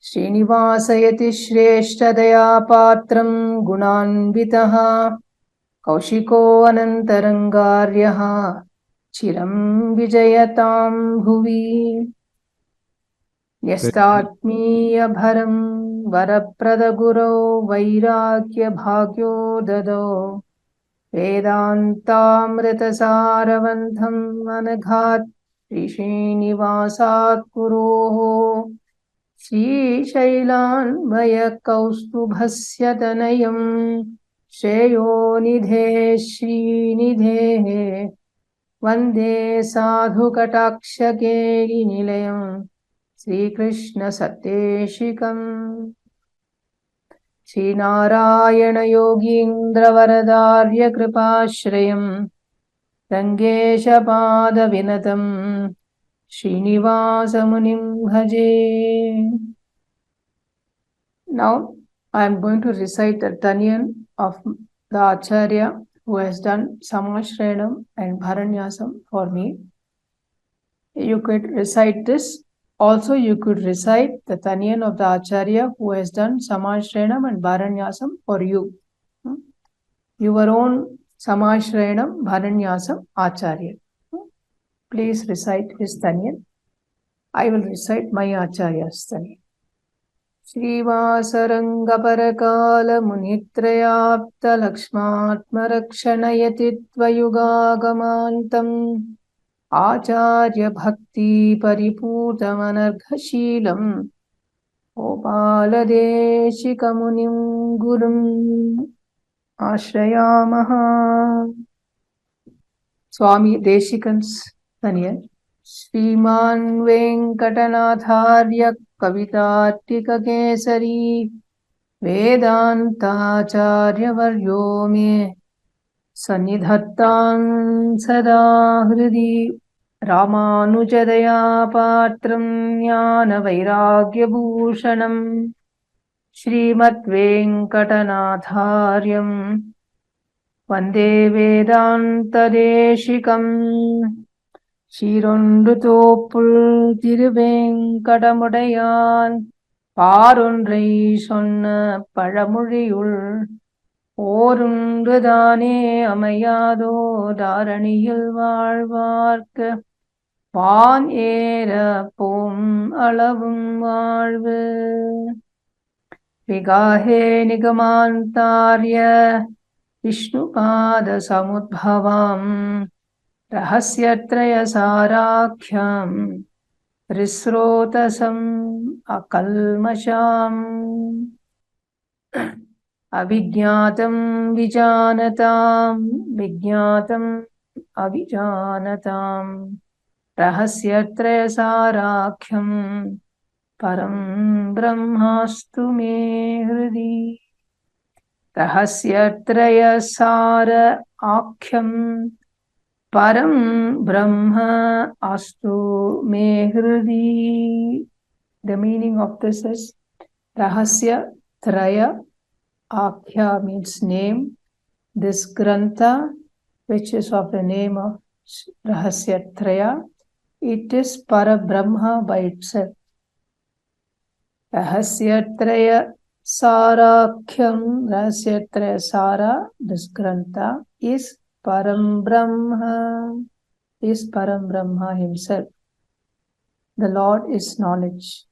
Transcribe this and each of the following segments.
श्रीनिवासयति श्रेष्ठदयापात्रं गुणान्वितः कौशिको अनन्तरङ्गार्यः चिरं विजयतां भुवि। यस्तात्मीयभरं वरप्रदगुरौ वैराग्यभाग्यो ददौ वेदान्तामृतसारवन्धम् अनघात् श्रीश्रीनिवासात् गुरोः श्रीशैलान्वयकौस्तुभस्य तनयं श्रेयोनिधे श्रीनिधेः वन्दे साधुकटाक्षकेलिनिलयं श्रीकृष्णसत्तेशिकम्। श्रीनारायणयोगीन्द्रवरदार्यकृपाश्रयं रङ्गेशपादविनतं श्रीनिवासमुनिं भजे। Now I am going to recite the Tanyan of the Acharya who has done Samashranam and Bharanyasam for me. You could recite this. Also, you could recite the Tanyan of the Acharya who has done Samashranam and Bharanyasam for you. Your own Samashranam, Bharanyasam, Acharya. Please recite his Tanyan. I will recite my Acharya's Tanyan. श्रीवासरङ्गपरकालमुनित्रयाप्तलक्ष्मात्मरक्षणयति त्वयुगागमान्तम् आचार्यभक्तिपरिपूतमनर्घशीलम् गोपालदेशिकमुनिं गुरुम् आश्रयामः. स्वामी देशिकन्स् तनयन्. श्रीमान् वेङ्कटनाथार्य कवितार्किककेसरी वेदान्ताचार्यवर्यो मे सन्निधत्तां सदा हृदि. रामानुजदयापात्रं ज्ञानवैराग्यभूषणं श्रीमद्वेङ्कटनाथार्यं वन्दे वेदान्तदेशिकम्. சீரொன்றுதோப்புள் திருவேங்கடமுடையான் பாரொன்றை சொன்ன பழமொழியுள் ஓரொன்றுதானே அமையாதோ தாரணியில் வாழ்வார்க்கு வான் ஏற போம் அளவும் வாழ்வு. விகாஹே நிகமாந்தார்ய விஷ்ணுபாத சமுদ্ভவம் रहस्यत्रयसाराख्यं हृस्रोतसम् अकल्मषाम्. अविज्ञातं विजानतां विज्ञातम् अविजानतां रहस्यत्रयसाराख्यं परं ब्रह्मास्तु मे हृदि. रहस्यत्रयसार आख्यं परम ब्रह्म astu me hridi. The meaning of this is Rahasya Traya Akhya means name. This Grantha, which is of the name of Rahasya Traya, it is Parabrahma by itself. Rahasya Traya Sarakhyam, Rahasya Traya Sara, this Grantha is Param Brahma, is Param Brahma himself. The Lord is knowledge,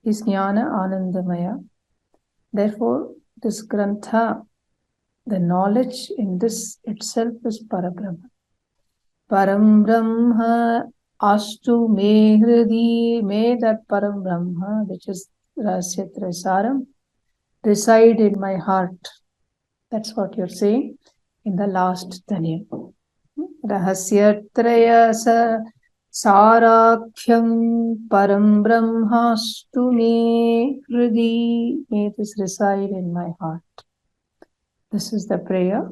is Jnana Anandamaya. Therefore, this Grantha, the knowledge in this itself is Parabrahma. Param Brahma astu me hridi, may that Param Brahma, which is Rahasya Trasaram, reside in my heart. That's what you're saying in the last Tanyan. Rahasyatraya sarakhyam param brahmastu me hridi. May this reside in my heart. This is the prayer.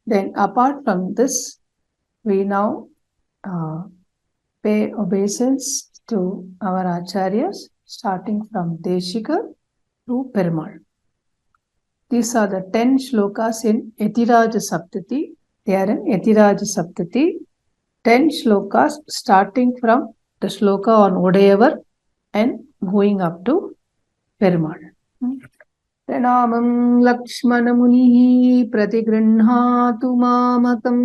Then apart from this, we now pay obeisance to our acharyas, starting from Deshika to Perumal. These are the 10 shlokas in Yatiraja Saptati. They are in Yatiraja Saptati. 10 shlokas starting from the shloka on Odayavar and going up to Perumal. Pranamam Lakshmana Munihi Pratigrinhatu Mamakam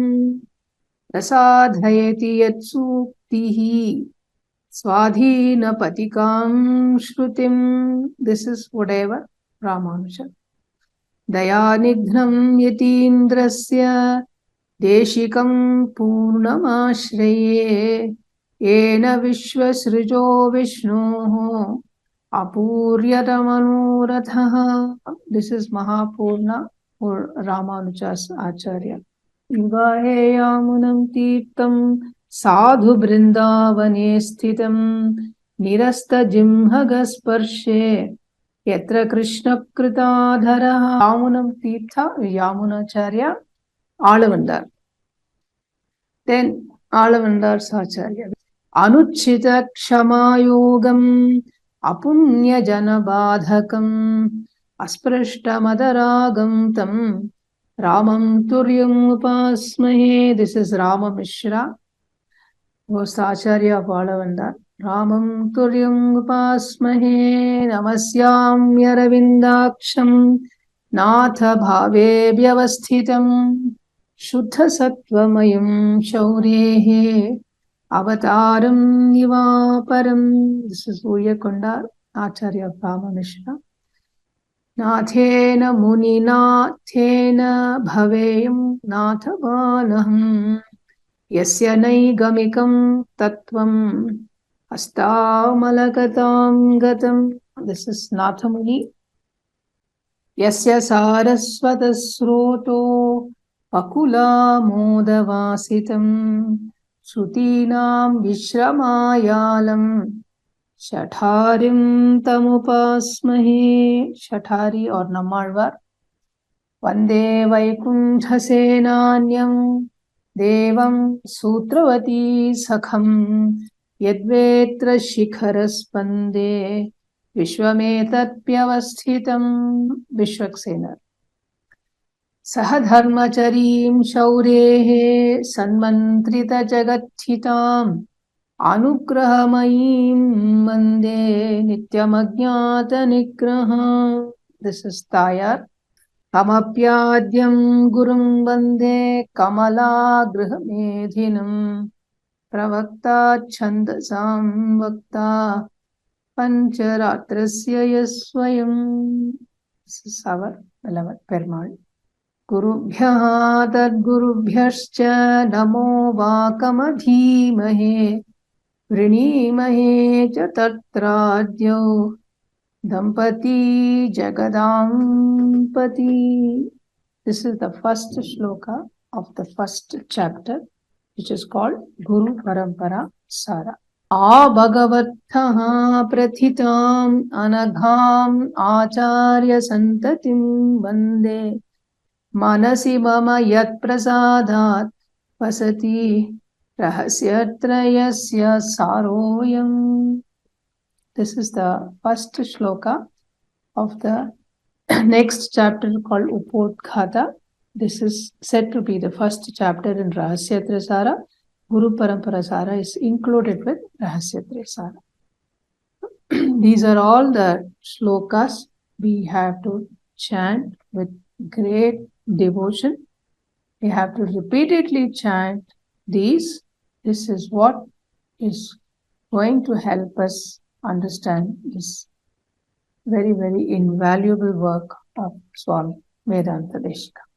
Prasadhayati Yatsuktihi Swadhina Patikam Shrutim. This is whatever Ramanuja. Dayanighnam Yatindrasya Deshikam Purnamashraye Ena Vishwasrijo Vishnu Apuryatamanurathah. This is Mahapurna or Ramanuja's Acharya. Yugahe Yamunam Tirtam Sadhu Brindavane Sthitam Nirasta Jimhagasparshe Yatra Krishna Kritadhara. Yamunam Tirtha Yamunacharya Alavandar. Then Alavandar's Acharya. Anuchita Kshamayogam Apunya Janabadhakam Asprashta Madaragam Tam Ramam Turyam Upasmahe. This is Rama Mishra, was the Acharya of Alavandar. Ramam Turyam Upasmahe Namasyam Yaravindaksham Natha Bhave Vyavasthitam Shuddha Sattvamayam Shauryehe Avataram Nivaparam. This is Uyakonda, Acharya of Rama Mishra. Nathena Muninathena Bhaveyam Nathavanaham Yasya Naigamikam Tattvam Astamalakatam Gatam. This is Nathamuni. Yasya Sarasvatasroto Pakula Modavasitam Shrutinam Vishramayalam Shatharim Tamupasmahe. Shathari or Namalvar. Vande Vaikuntha Senanyam Devam Sutravati Sakham Yadvetra Shikharaspande Vishwametat Pyavasthitam. Vishwaksena. Sahadharmacharim Shaurehe Sanmantrita Jagathitam Anugrahamayim Mande Nityamagyata Nigraha. This is Tayar. Kamapyadyam Gurum Bande Kamala Grihamedhinam Pravakta Chandasam Vakta Pancharatrasya Yaswayam. This is our 11th Perumal. Gurubhyaha Tadgurubhyascha Namo Vakamadhimahe Vrinimahe cha Tatradyo Dampati Jagadampati. This is the first shloka of the first chapter, which is called Guru Parampara Sara. Bhagavattha prathitam anagham acharya santatim vande manasi mama yat prasadat vasati rahasyatrayasya saroyam. This is the first shloka of the next chapter called Upodghata. This is said to be the first chapter in Rahasyatra Sara. Guru Parampara Sara is included with Rahasyatra Sara. These are all the shlokas we have to chant with great devotion. We have to repeatedly chant these. This is what is going to help us understand this very, very invaluable work of Swami Vedanta Deshika.